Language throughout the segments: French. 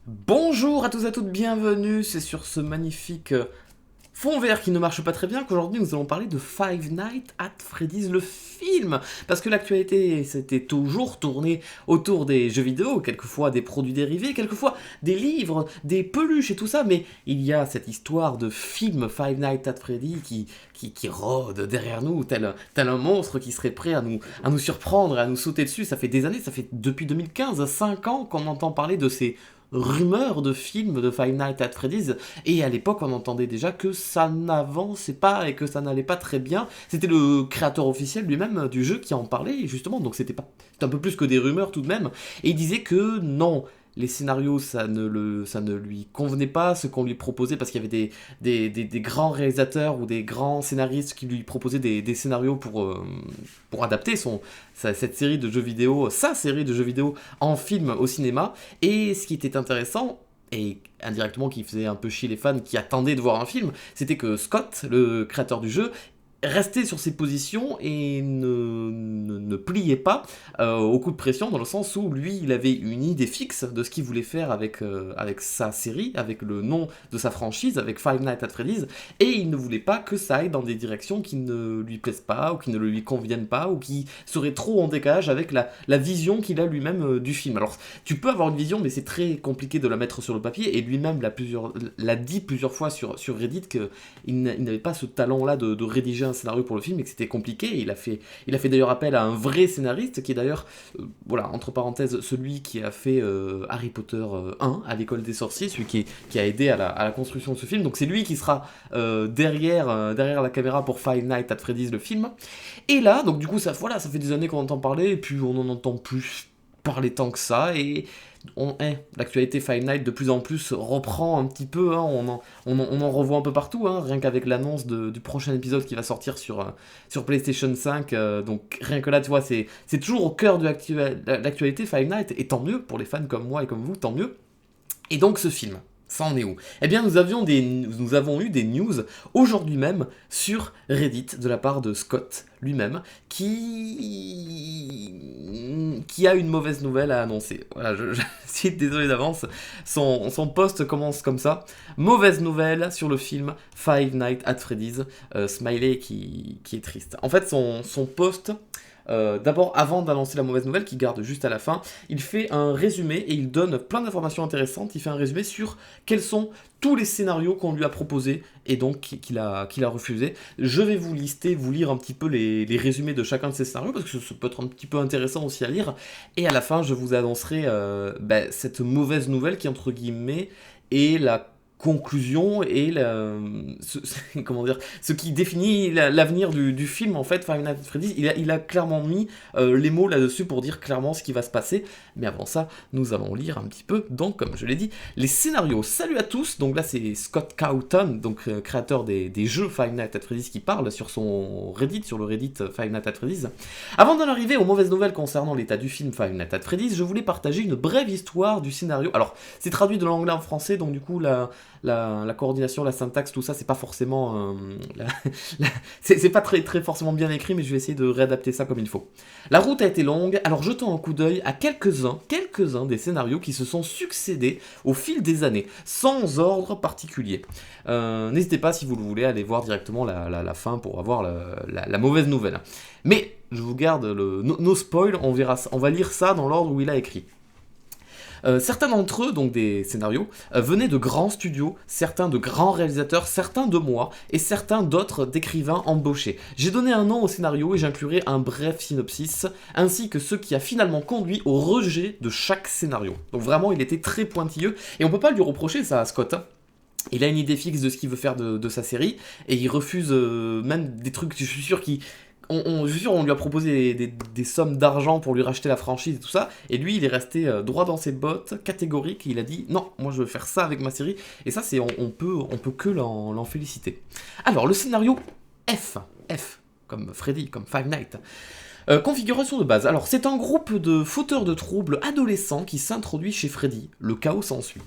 Bonjour à tous et à toutes, bienvenue, c'est sur ce magnifique fond vert qui ne marche pas très bien qu'aujourd'hui nous allons parler de Five Nights at Freddy's, le film. Parce que l'actualité s'était toujours tournée autour des jeux vidéo, quelquefois des produits dérivés, quelquefois des livres, des peluches et tout ça, mais il y a cette histoire de film Five Nights at Freddy qui rôde derrière nous, tel un monstre qui serait prêt à nous surprendre, à nous sauter dessus. Ça fait des années, ça fait depuis 2015, 5 ans qu'on entend parler de ces rumeurs de films de Five Nights at Freddy's, et à l'époque on entendait déjà que ça n'avançait pas et que ça n'allait pas très bien. C'était le créateur officiel lui-même du jeu qui en parlait justement, donc c'était un peu plus que des rumeurs tout de même, et il disait que non, les scénarios ça ne lui convenait pas ce qu'on lui proposait, parce qu'il y avait des grands réalisateurs ou des grands scénaristes qui lui proposaient des scénarios pour adapter cette série de jeux vidéo, sa série de jeux vidéo en film au cinéma. Et ce qui était intéressant, et indirectement qui faisait un peu chier les fans qui attendaient de voir un film, c'était que Scott, le créateur du jeu, restait sur ses positions et ne pliait pas au coup de pression, dans le sens où lui, il avait une idée fixe de ce qu'il voulait faire avec sa série, avec le nom de sa franchise, avec Five Nights at Freddy's, et il ne voulait pas que ça aille dans des directions qui ne lui plaisent pas, ou qui ne lui conviennent pas, ou qui seraient trop en décalage avec la vision qu'il a lui-même du film. Alors, tu peux avoir une vision, mais c'est très compliqué de la mettre sur le papier, et lui-même l'a dit plusieurs fois sur Reddit qu'il n'avait pas ce talent-là de rédiger un scénario pour le film et que c'était compliqué. Il a fait d'ailleurs appel à un vrai scénariste qui est d'ailleurs, voilà, entre parenthèses, celui qui a fait Harry Potter 1 à l'école des sorciers, celui qui a aidé à la construction de ce film. Donc c'est lui qui sera derrière la caméra pour Five Nights at Freddy's, le film. Et là, donc du coup, voilà, ça fait des années qu'on entend parler et puis on n'en entend plus parler tant que ça, et l'actualité Five Nights de plus en plus reprend un petit peu, hein, on en revoit un peu partout, hein, rien qu'avec l'annonce du prochain épisode qui va sortir sur PlayStation 5, donc rien que là, tu vois, c'est toujours au cœur de l'actualité Five Nights, et tant mieux pour les fans comme moi et comme vous, tant mieux. Et donc ce film, ça en est où? Eh bien, nous avons eu des news aujourd'hui même sur Reddit de la part de Scott lui-même, qui a une mauvaise nouvelle à annoncer. Voilà, je cite, désolé d'avance, son post commence comme ça. Mauvaise nouvelle sur le film Five Nights at Freddy's, smiley qui est triste. En fait, son post... d'abord, avant d'annoncer la mauvaise nouvelle, qu'il garde juste à la fin, il fait un résumé et il donne plein d'informations intéressantes. Il fait un résumé sur quels sont tous les scénarios qu'on lui a proposés et donc qu'il a refusé. Je vais vous lire un petit peu les résumés de chacun de ces scénarios, parce que ça peut être un petit peu intéressant aussi à lire. Et à la fin, je vous annoncerai cette mauvaise nouvelle qui, entre guillemets, est la conclusion et comment dire, ce qui définit l'avenir du film. En fait, Five Nights at Freddy's, il a clairement mis les mots là-dessus pour dire clairement ce qui va se passer. Mais avant ça, nous allons lire un petit peu, donc comme je l'ai dit, les scénarios. Salut à tous, donc là c'est Scott Cawthon, donc créateur des jeux Five Nights at Freddy's, qui parle sur son Reddit, sur le Reddit Five Nights at Freddy's. Avant d'en arriver aux mauvaises nouvelles concernant l'état du film Five Nights at Freddy's, je voulais partager une brève histoire du scénario. Alors, c'est traduit de l'anglais en français, donc du coup la coordination, la syntaxe, tout ça, c'est pas forcément... c'est pas très forcément bien écrit, mais je vais essayer de réadapter ça comme il faut. La route a été longue, alors jetons un coup d'œil à quelques-uns des scénarios qui se sont succédés au fil des années, sans ordre particulier. N'hésitez pas, si vous le voulez, à aller voir directement la fin pour avoir la mauvaise nouvelle. Mais je vous garde no spoil, on va lire ça dans l'ordre où il a écrit. Certains d'entre eux, donc des scénarios, venaient de grands studios, certains de grands réalisateurs, certains de moi, et certains d'autres d'écrivains embauchés. J'ai donné un nom au scénario et j'inclurai un bref synopsis, ainsi que ce qui a finalement conduit au rejet de chaque scénario. Donc vraiment, il était très pointilleux, et on peut pas lui reprocher ça à Scott, hein. Il a une idée fixe de ce qu'il veut faire de sa série, et il refuse même des trucs, je suis sûr je suis sûr, on lui a proposé des sommes d'argent pour lui racheter la franchise et tout ça, et lui, il est resté droit dans ses bottes, catégorique, et il a dit « Non, moi je veux faire ça avec ma série », et ça, on peut que l'en féliciter. Alors, le scénario F, comme Freddy, comme Five Nights. Configuration de base. Alors, c'est un groupe de fauteurs de troubles adolescents qui s'introduit chez Freddy. Le chaos s'ensuit.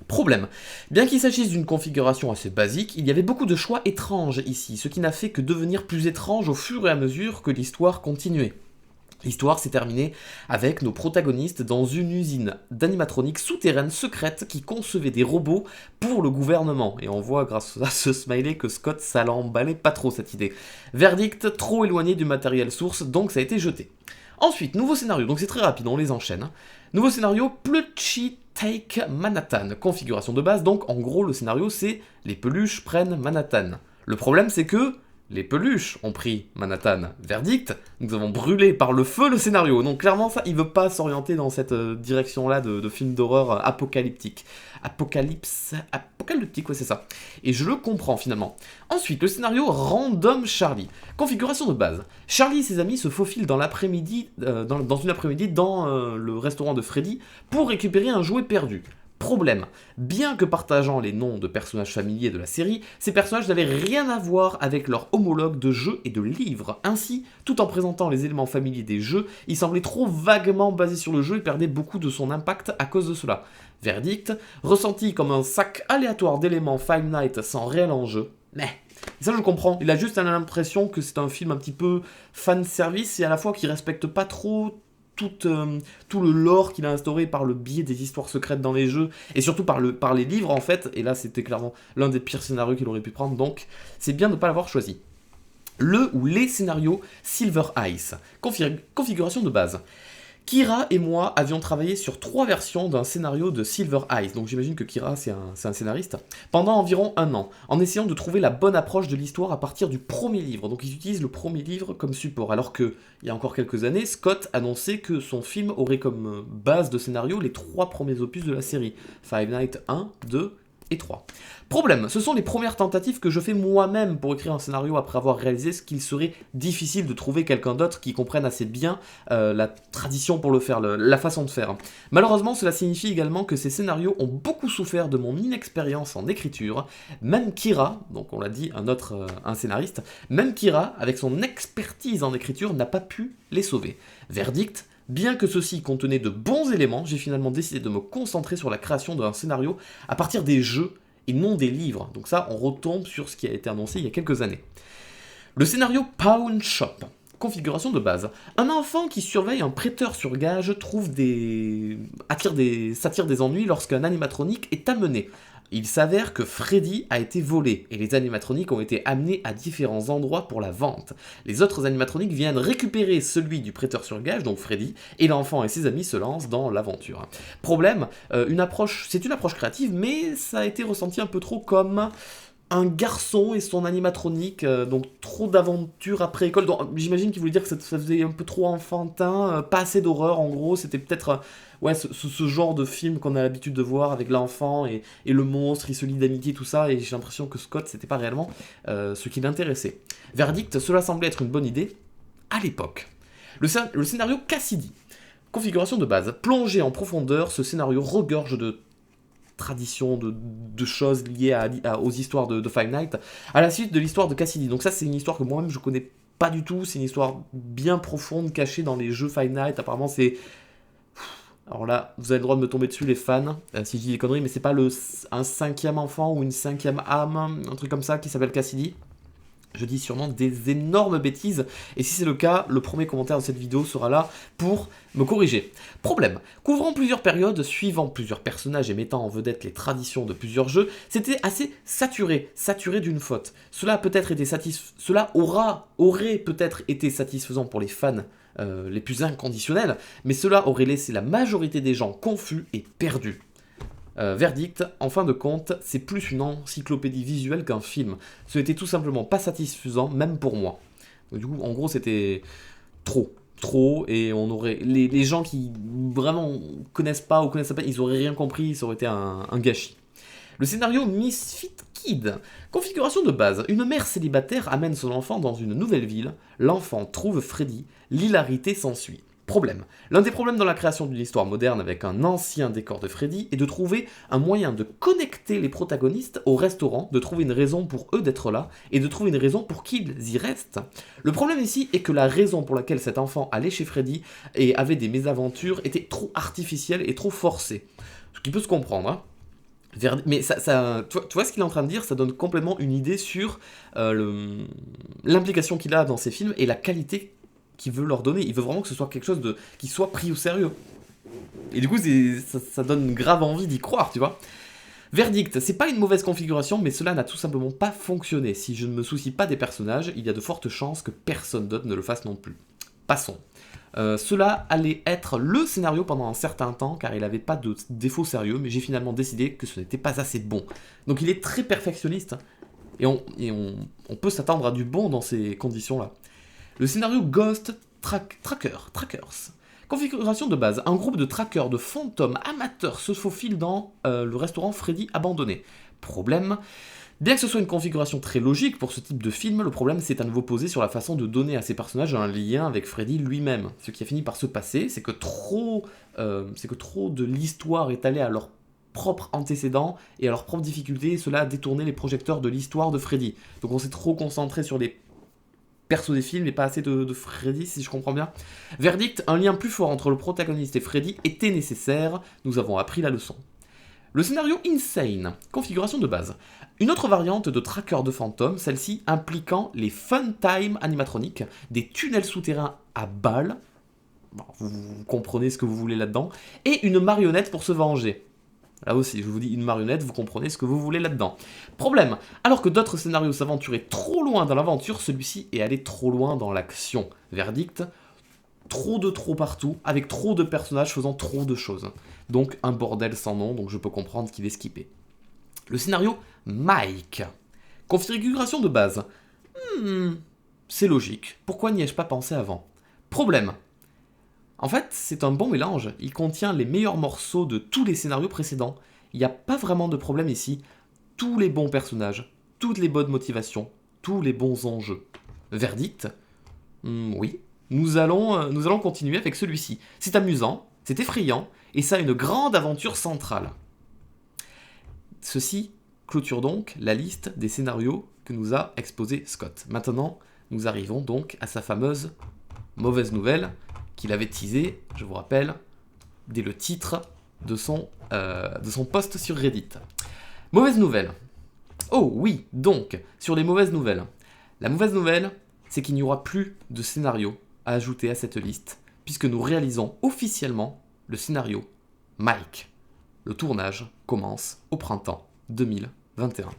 Problème. Bien qu'il s'agisse d'une configuration assez basique, il y avait beaucoup de choix étranges ici, ce qui n'a fait que devenir plus étrange au fur et à mesure que l'histoire continuait. L'histoire s'est terminée avec nos protagonistes dans une usine d'animatronique souterraine secrète qui concevait des robots pour le gouvernement. Et on voit grâce à ce smiley que Scott, ça l'emballait pas trop cette idée. Verdict, trop éloigné du matériel source, donc ça a été jeté. Ensuite, nouveau scénario, donc c'est très rapide, on les enchaîne. Nouveau scénario, Plushie Take Manhattan. Configuration de base, donc en gros le scénario c'est les peluches prennent Manhattan. Le problème c'est que les peluches ont pris Manhattan. Verdict, nous avons brûlé par le feu le scénario. Donc clairement ça, il veut pas s'orienter dans cette direction-là de film d'horreur apocalyptique. Apocalyptique, ouais c'est ça. Et je le comprends finalement. Ensuite, le scénario Random Charlie. Configuration de base. Charlie et ses amis se faufilent dans l'après-midi, dans une après-midi dans le restaurant de Freddy pour récupérer un jouet perdu. Problème, bien que partageant les noms de personnages familiers de la série, ces personnages n'avaient rien à voir avec leurs homologues de jeux et de livres. Ainsi, tout en présentant les éléments familiers des jeux, il semblait trop vaguement basé sur le jeu et perdait beaucoup de son impact à cause de cela. Verdict, ressenti comme un sac aléatoire d'éléments Five Nights sans réel enjeu, mais ça je comprends, il a juste l'impression que c'est un film un petit peu fan-service et à la fois qui respecte pas trop tout le lore qu'il a instauré par le biais des histoires secrètes dans les jeux, et surtout par les livres en fait, et là c'était clairement l'un des pires scénarios qu'il aurait pu prendre, donc c'est bien de ne pas l'avoir choisi. Le ou les scénarios Silver Eyes, configuration de base. Kira et moi avions travaillé sur 3 versions d'un scénario de Silver Eyes, donc j'imagine que Kira c'est un scénariste, pendant environ 1 an, en essayant de trouver la bonne approche de l'histoire à partir du premier livre. Donc ils utilisent le premier livre comme support, alors que, il y a encore quelques années, Scott annonçait que son film aurait comme base de scénario les 3 premiers opus de la série, Five Nights 1, 2 et 3. Problème, ce sont les premières tentatives que je fais moi-même pour écrire un scénario après avoir réalisé ce qu'il serait difficile de trouver quelqu'un d'autre qui comprenne assez bien la tradition pour le faire, la façon de faire. Malheureusement, cela signifie également que ces scénarios ont beaucoup souffert de mon inexpérience en écriture. Même Kira, donc on l'a dit, un scénariste, même Kira, avec son expertise en écriture, n'a pas pu les sauver. Verdict, bien que ceci contenait de bons éléments, j'ai finalement décidé de me concentrer sur la création d'un scénario à partir des jeux et non des livres. Donc ça, on retombe sur ce qui a été annoncé il y a quelques années. Le scénario Pawn Shop. Configuration de base. Un enfant qui surveille un prêteur sur gage s'attire des ennuis lorsqu'un animatronique est amené. Il s'avère que Freddy a été volé et les animatroniques ont été amenés à différents endroits pour la vente. Les autres animatroniques viennent récupérer celui du prêteur sur gage, donc Freddy, et l'enfant et ses amis se lancent dans l'aventure. Problème, c'est une approche créative, mais ça a été ressenti un peu trop comme un garçon et son animatronique, donc trop d'aventures après école. J'imagine qu'il voulait dire que ça faisait un peu trop enfantin, pas assez d'horreur en gros, c'était peut-être ce genre de film qu'on a l'habitude de voir avec l'enfant et le monstre, il se lie d'amitié, tout ça, et j'ai l'impression que Scott, c'était pas réellement ce qui l'intéressait. Verdict, cela semblait être une bonne idée à l'époque. Le scénario Cassidy. Configuration de base. Plongé en profondeur, ce scénario regorge de traditions, de choses liées aux histoires de Five Nights, à la suite de l'histoire de Cassidy. Donc ça, c'est une histoire que moi-même, je connais pas du tout, c'est une histoire bien profonde, cachée dans les jeux Five Nights, apparemment c'est... Alors là, vous avez le droit de me tomber dessus les fans, si je dis des conneries, mais c'est pas un 5e enfant ou une 5e âme, un truc comme ça, qui s'appelle Cassidy. Je dis sûrement des énormes bêtises, et si c'est le cas, le premier commentaire de cette vidéo sera là pour me corriger. Problème, couvrant plusieurs périodes, suivant plusieurs personnages et mettant en vedette les traditions de plusieurs jeux, c'était assez saturé d'une faute. Cela aurait peut-être été satisfaisant pour les fans les plus inconditionnels, mais cela aurait laissé la majorité des gens confus et perdus. Verdict, en fin de compte, c'est plus une encyclopédie visuelle qu'un film. Ce n'était tout simplement pas satisfaisant, même pour moi. Du coup, en gros, c'était trop, et on aurait les gens qui vraiment connaissent pas ou connaissent pas, ils auraient rien compris, ça aurait été un gâchis. Le scénario Misfit Kid. Configuration de base. Une mère célibataire amène son enfant dans une nouvelle ville. L'enfant trouve Freddy. L'hilarité s'ensuit. Problème. L'un des problèmes dans la création d'une histoire moderne avec un ancien décor de Freddy est de trouver un moyen de connecter les protagonistes au restaurant, de trouver une raison pour eux d'être là, et de trouver une raison pour qu'ils y restent. Le problème ici est que la raison pour laquelle cet enfant allait chez Freddy et avait des mésaventures était trop artificielle et trop forcée. Ce qui peut se comprendre, hein. Mais tu vois ce qu'il est en train de dire, ça donne complètement une idée sur l'implication qu'il a dans ses films et la qualité qu'il veut leur donner. Il veut vraiment que ce soit quelque chose qui soit pris au sérieux. Et du coup, ça donne grave envie d'y croire, tu vois. Verdict, c'est pas une mauvaise configuration, mais cela n'a tout simplement pas fonctionné. Si je ne me soucie pas des personnages, il y a de fortes chances que personne d'autre ne le fasse non plus. Passons. Cela allait être le scénario pendant un certain temps, car il n'avait pas de défaut sérieux, mais j'ai finalement décidé que ce n'était pas assez bon. Donc il est très perfectionniste, et on peut s'attendre à du bon dans ces conditions-là. Le scénario Ghost Trackers. Configuration de base, un groupe de trackers de fantômes amateurs se faufile dans le restaurant Freddy abandonné. Problème, bien que ce soit une configuration très logique pour ce type de film, le problème s'est à nouveau posé sur la façon de donner à ces personnages un lien avec Freddy lui-même. Ce qui a fini par se passer, c'est que trop de l'histoire est allée à leur propres antécédents et à leurs propres difficultés, et cela a détourné les projecteurs de l'histoire de Freddy. Donc on s'est trop concentré sur les perso des films et pas assez de Freddy, si je comprends bien. Verdict, un lien plus fort entre le protagoniste et Freddy était nécessaire, nous avons appris la leçon. Le scénario Insane, configuration de base. Une autre variante de tracker de fantômes, celle-ci impliquant les fun time animatroniques, des tunnels souterrains à balles, bon, vous comprenez ce que vous voulez là-dedans, et une marionnette pour se venger. Là aussi, je vous dis une marionnette, vous comprenez ce que vous voulez là-dedans. Problème, alors que d'autres scénarios s'aventuraient trop loin dans l'aventure, celui-ci est allé trop loin dans l'action. Verdict, trop partout, avec trop de personnages faisant trop de choses. Donc un bordel sans nom, donc je peux comprendre qu'il est skippé. Le scénario Mike. Configuration de base. C'est logique, pourquoi n'y ai-je pas pensé avant? Problème. En fait, c'est un bon mélange, il contient les meilleurs morceaux de tous les scénarios précédents. Il n'y a pas vraiment de problème ici. Tous les bons personnages, toutes les bonnes motivations, tous les bons enjeux. Verdict? Oui. Nous allons continuer avec celui-ci. C'est amusant, c'est effrayant, et ça a une grande aventure centrale. Ceci clôture donc la liste des scénarios que nous a exposé Scott. Maintenant, nous arrivons donc à sa fameuse mauvaise nouvelle, qu'il avait teasé, je vous rappelle, dès le titre de son post sur Reddit. Mauvaise nouvelle. Oh oui, donc, sur les mauvaises nouvelles. La mauvaise nouvelle, c'est qu'il n'y aura plus de scénario à ajouter à cette liste, puisque nous réalisons officiellement le scénario Mike. Le tournage commence au printemps 2021.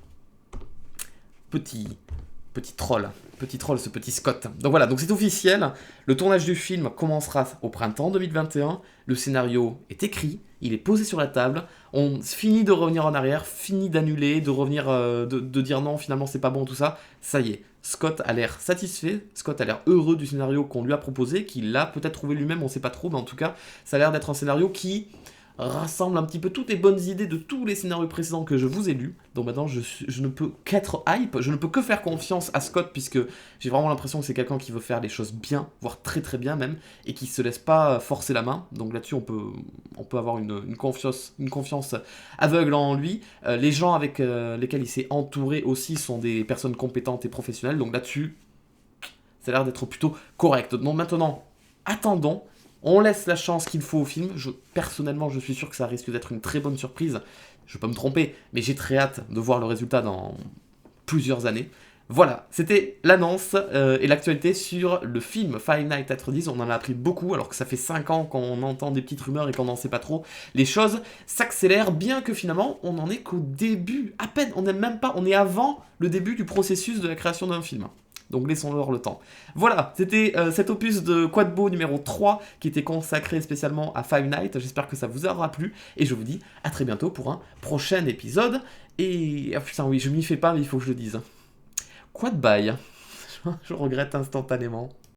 Petit troll ce petit Scott. Donc voilà, donc c'est officiel, le tournage du film commencera au printemps 2021, le scénario est écrit, il est posé sur la table, on finit de revenir en arrière, finit d'annuler, de revenir, de dire non, finalement c'est pas bon, tout ça, ça y est, Scott a l'air satisfait, Scott a l'air heureux du scénario qu'on lui a proposé, qu'il a peut-être trouvé lui-même, on sait pas trop, mais en tout cas, ça a l'air d'être un scénario qui rassemble un petit peu toutes les bonnes idées de tous les scénarios précédents que je vous ai lus. Donc maintenant, je ne peux qu'être hype, je ne peux que faire confiance à Scott, puisque j'ai vraiment l'impression que c'est quelqu'un qui veut faire les choses bien, voire très très bien même, et qui se laisse pas forcer la main. Donc là-dessus, on peut avoir une confiance aveugle en lui. Les gens avec lesquels il s'est entouré aussi sont des personnes compétentes et professionnelles, donc là-dessus, ça a l'air d'être plutôt correct. Donc maintenant, attendons. On laisse la chance qu'il faut au film. Personnellement, je suis sûr que ça risque d'être une très bonne surprise. Je peux me tromper, mais j'ai très hâte de voir le résultat dans plusieurs années. Voilà, c'était l'annonce et l'actualité sur le film Five Nights at Freddy's. On en a appris beaucoup, alors que ça fait 5 ans qu'on entend des petites rumeurs et qu'on n'en sait pas trop. Les choses s'accélèrent, bien que finalement, on n'en est qu'au début. À peine, on est avant le début du processus de la création d'un film. Donc laissons-leur le temps. Voilà, c'était cet opus de Quadbo numéro 3 qui était consacré spécialement à Five Nights. J'espère que ça vous aura plu. Et je vous dis à très bientôt pour un prochain épisode. Et... ah putain oui, je m'y fais pas, mais il faut que je le dise. Quad bye. Je regrette instantanément.